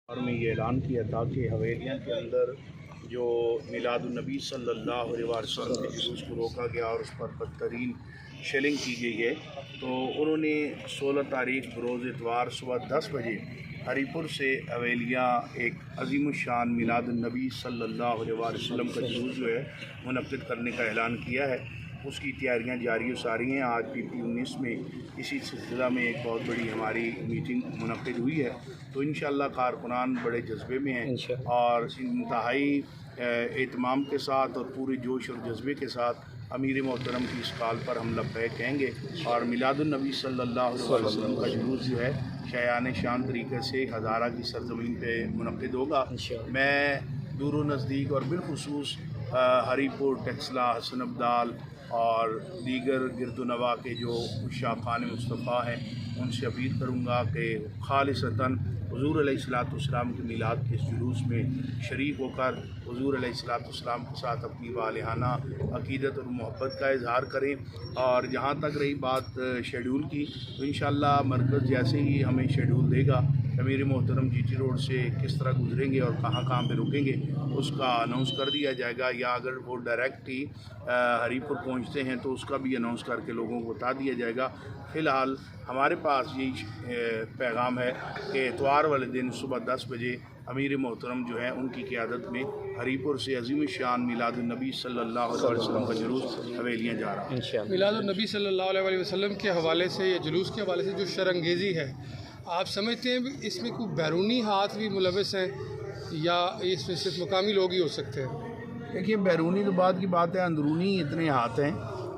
اور میں یہ اعلان کیا تھا کہ حویلیوں کے اندر جو میلادالنبی صلی اللہ علیہ وسلم کے جلوس کو روکا گیا اور اس پر بدترین شیلنگ کی گئی ہے، تو انہوں نے 16 تاریخ بروز اتوار صبح 10 بجے ہری پور سے حویلیاں ایک عظیم الشان میلاد النبی صلی اللہ علیہ وسلم کا جلوس جو ہے منعقد کرنے کا اعلان کیا ہے۔ اس کی تیاریاں جاری و ساری ہیں۔ آج PP19 میں اسی سلسلہ میں ایک بہت بڑی ہماری میٹنگ منعقد ہوئی ہے، تو انشاءاللہ کارکنان بڑے جذبے میں ہیں اور انتہائی اہتمام کے ساتھ اور پورے جوش اور جذبے کے ساتھ امیر محترم کی اس کال پر ہم لبیک کہیں گے، اور میلاد النبی صلی اللہ علیہ وسلم کا جلوس جو ہے شایان شان طریقے سے ہزارہ کی سرزمین پہ منعقد ہوگا۔ میں دور و نزدیک اور بالخصوص ہری پور، ٹیکسلا، حسن ابدال اور دیگر گرد و نواح کے جو شاقان مصطفیٰ ہیں ان سے اپیل کروں گا کہ خالصتاً حضور علیہ الصلوۃ والسلام کے میلاد کے اس جلوس میں شریک ہو کر حضور علیہ الصلوۃ والسلام کے ساتھ اپنی والہانہ عقیدت اور محبت کا اظہار کریں۔ اور جہاں تک رہی بات شیڈول کی، تو انشاءاللہ مرکز جیسے ہی ہمیں شیڈول دے گا امیر محترم GT روڈ سے کس طرح گزریں گے اور کہاں کہاں پہ رکیں گے اس کا اناؤنس کر دیا جائے گا، یا اگر وہ ڈائریکٹ ہی ہری پور پہنچتے ہیں تو اس کا بھی اناؤنس کر کے لوگوں کو بتا دیا جائے گا۔ فی الحال ہمارے پاس یہی پیغام ہے کہ اتوار والے دن صبح 10 بجے امیر محترم جو ہیں ان کی قیادت میں ہری پور سے عظیم الشان میلاد النبی صلی اللہ علیہ وسلم کا جلوس حویلیاں جا رہا ہے۔ میلاد النبی صلی اللہ علیہ وسلم کے حوالے سے یا جلوس کے حوالے سے جو شرانگیزی ہے، آپ سمجھتے ہیں اس میں کوئی بیرونی ہاتھ بھی ملوث ہیں یا اس میں صرف مقامی لوگ ہی ہو سکتے ہیں؟ دیکھیے، بیرونی تو بعد کی بات ہے، اندرونی اتنے ہاتھ ہیں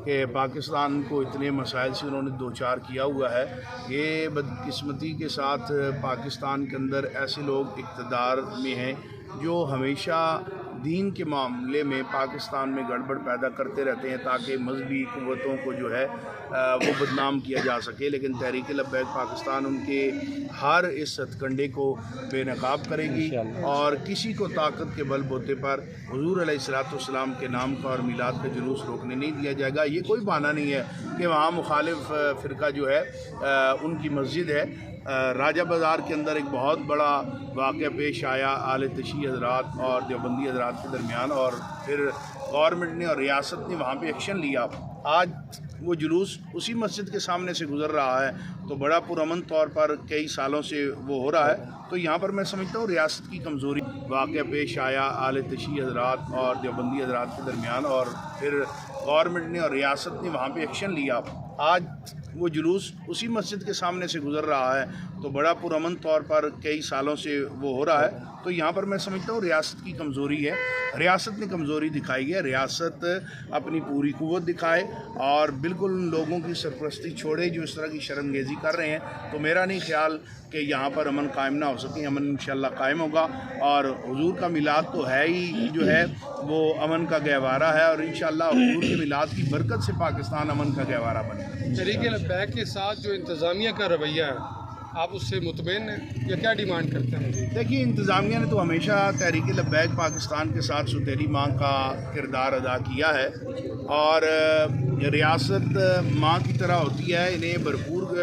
کہ پاکستان کو اتنے مسائل سے انہوں نے دوچار کیا ہوا ہے۔ یہ بدقسمتی کے ساتھ پاکستان کے اندر ایسے لوگ اقتدار میں ہیں جو ہمیشہ دین کے معاملے میں پاکستان میں گڑبڑ پیدا کرتے رہتے ہیں تاکہ مذہبی قوتوں کو جو ہے وہ بدنام کیا جا سکے، لیکن تحریک لبیک پاکستان ان کے ہر اس ہتھ کنڈے کو بے نقاب کرے گی اور کسی کو طاقت کے بل بوتے پر حضور علیہ الصلوۃ والسلام کے نام کا اور میلاد کا جلوس روکنے نہیں دیا جائے گا۔ یہ کوئی بہانہ نہیں ہے کہ وہاں مخالف فرقہ جو ہے ان کی مسجد ہے۔ راجہ بازار کے اندر ایک بہت بڑا واقعہ پیش آیا اہل تشیع حضرات اور دیوبندی حضرات کے درمیان، اور پھر گورنمنٹ نے اور ریاست نے وہاں پہ ایکشن لیا۔ آج وہ جلوس اسی مسجد کے سامنے سے گزر رہا ہے، تو بڑا پرامن طور پر کئی سالوں سے وہ ہو رہا ہے، تو یہاں پر میں سمجھتا ہوں ریاست کی کمزوری۔ واقعہ پیش آیا اہل تشیع حضرات اور دیوبندی حضرات کے درمیان، اور پھر گورنمنٹ نے اور ریاست نے وہاں پہ ایکشن لیا۔ آج وہ جلوس اسی مسجد کے سامنے سے گزر رہا ہے، تو بڑا پرامن طور پر کئی سالوں سے وہ ہو رہا ہے، تو یہاں پر میں سمجھتا ہوں ریاست کی کمزوری ہے۔ ریاست نے کمزوری دکھائی ہے، ریاست اپنی پوری قوت دکھائے اور بالکل ان لوگوں کی سرپرستی چھوڑے جو اس طرح کی شرمگیزی کر رہے ہیں، تو میرا نہیں خیال کہ یہاں پر امن قائم نہ ہو سکے۔ امن انشاءاللہ قائم ہوگا، اور حضور کا میلاد تو ہے ہی جو ہے وہ امن کا گہوارہ ہے، اور انشاءاللہ حضور کے میلاد کی برکت سے پاکستان امن کا گہوارہ بنے گا۔ تحریک لبیک کے ساتھ جو انتظامیہ کا رویہ ہے، آپ اس سے مطمئن ہیں یا کیا ڈیمانڈ کرتے ہیں؟ دیکھیے، انتظامیہ نے تو ہمیشہ تحریک لبیک پاکستان کے ساتھ ستیری ماں کا کردار ادا کیا ہے، اور ریاست ماں کی طرح ہوتی ہے، انہیں بھرپور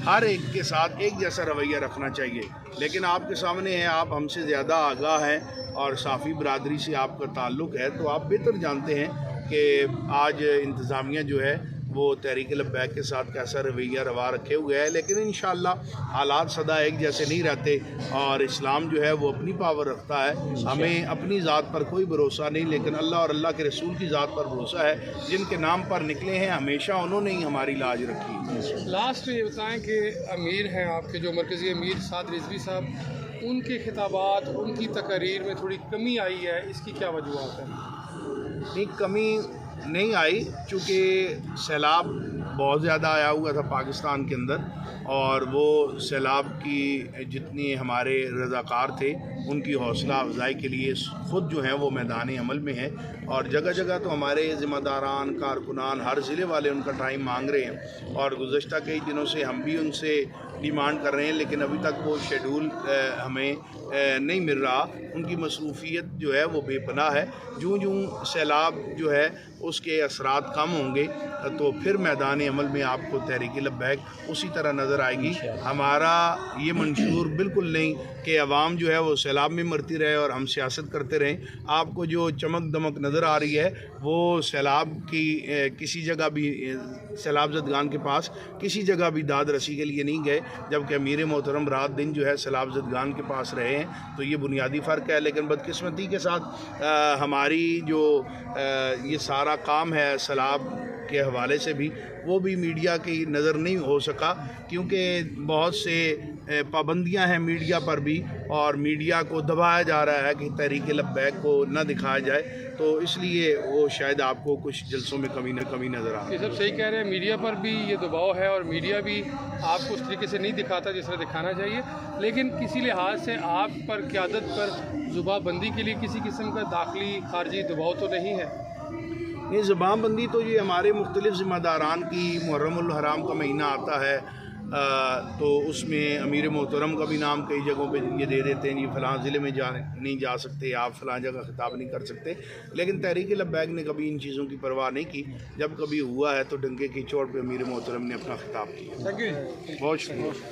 ہر ایک کے ساتھ ایک جیسا رویہ رکھنا چاہیے۔ لیکن آپ کے سامنے ہیں، آپ ہم سے زیادہ آگاہ ہیں اور صافی برادری سے آپ کا تعلق ہے، تو آپ بہتر جانتے ہیں کہ آج انتظامیہ جو ہے وہ تحریک لبیک کے ساتھ کیسا رویہ روا رکھے ہوئے ہے، لیکن انشاءاللہ حالات سدا ایک جیسے نہیں رہتے، اور اسلام جو ہے وہ اپنی پاور رکھتا ہے۔ ہمیں اپنی ذات پر کوئی بھروسہ نہیں، لیکن اللہ اور اللہ کے رسول کی ذات پر بھروسہ ہے۔ جن کے نام پر نکلے ہیں ہمیشہ انہوں نے ہی ہماری لاج رکھی۔ لاسٹ میں یہ بتائیں کہ امیر ہیں آپ کے جو مرکزی امیر سعد رضوی صاحب، ان کے خطابات، ان کی تقاریر میں تھوڑی کمی آئی ہے، اس کی کیا وجوہات ہیں؟ نہیں، کمی نہیں آئی، چونکہ سیلاب بہت زیادہ آیا ہوا تھا پاکستان کے اندر، اور وہ سیلاب کی جتنی ہمارے رضاکار تھے ان کی حوصلہ افزائی کے لیے خود جو ہیں وہ میدان عمل میں ہیں، اور جگہ جگہ تو ہمارے ذمہ داران، کارکنان، ہر ضلع والے ان کا ٹائم مانگ رہے ہیں، اور گزشتہ کئی دنوں سے ہم بھی ان سے ڈیمانڈ کر رہے ہیں، لیکن ابھی تک وہ شیڈول ہمیں نہیں مل رہا۔ ان کی مصروفیت جو ہے وہ بے پناہ ہے۔ جوں سیلاب جو ہے اس کے اثرات کم ہوں گے تو پھر میدان عمل میں آپ کو تحریک لبیک اسی طرح نظر آئے گی۔ ہمارا یہ منشور بالکل نہیں کہ عوام جو ہے وہ سیلاب میں مرتی رہے اور ہم سیاست کرتے رہیں۔ آپ کو جو چمک دمک نظر آ رہی ہے وہ سیلاب کی کسی جگہ بھی سیلاب زدگان کے پاس کسی جگہ بھی داد رسی کے لیے نہیں گئے، جبکہ امیر محترم رات دن جو ہے سیلاب زدگان کے پاس رہے ہیں، تو یہ بنیادی فرق ہے۔ لیکن بدقسمتی کے ساتھ ہماری جو یہ سارا کام ہے سیلاب کے حوالے سے بھی، وہ بھی میڈیا کی نظر نہیں ہو سکا، کیونکہ بہت سے پابندیاں ہیں میڈیا پر بھی، اور میڈیا کو دبایا جا رہا ہے کہ تحریک لبیک کو نہ دکھایا جائے، تو اس لیے وہ شاید آپ کو کچھ جلسوں میں کمی نظر آ رہی ہے۔ یہ سب صحیح کہہ رہے ہیں، میڈیا پر بھی یہ دباؤ ہے اور میڈیا بھی آپ کو اس طریقے سے نہیں دکھاتا جس طرح دکھانا چاہیے، لیکن کسی لحاظ سے آپ پر قیادت پر زبان بندی کے لیے کسی قسم کا داخلی خارجی دباؤ تو نہیں ہے؟ یہ زبان بندی تو یہ ہمارے مختلف ذمہ داران کی، محرم الحرام کا مہینہ آتا ہے تو اس میں امیر محترم کا بھی نام کئی جگہوں پہ یہ دے دیتے ہیں، یہ فلاں ضلع میں نہیں جا سکتے، آپ فلاں جگہ خطاب نہیں کر سکتے، لیکن تحریک لبیک نے کبھی ان چیزوں کی پرواہ نہیں کی۔ جب کبھی ہوا ہے تو ڈنکے کی چوٹ پہ امیر محترم نے اپنا خطاب کیا۔ Thank you. بہت شکریہ۔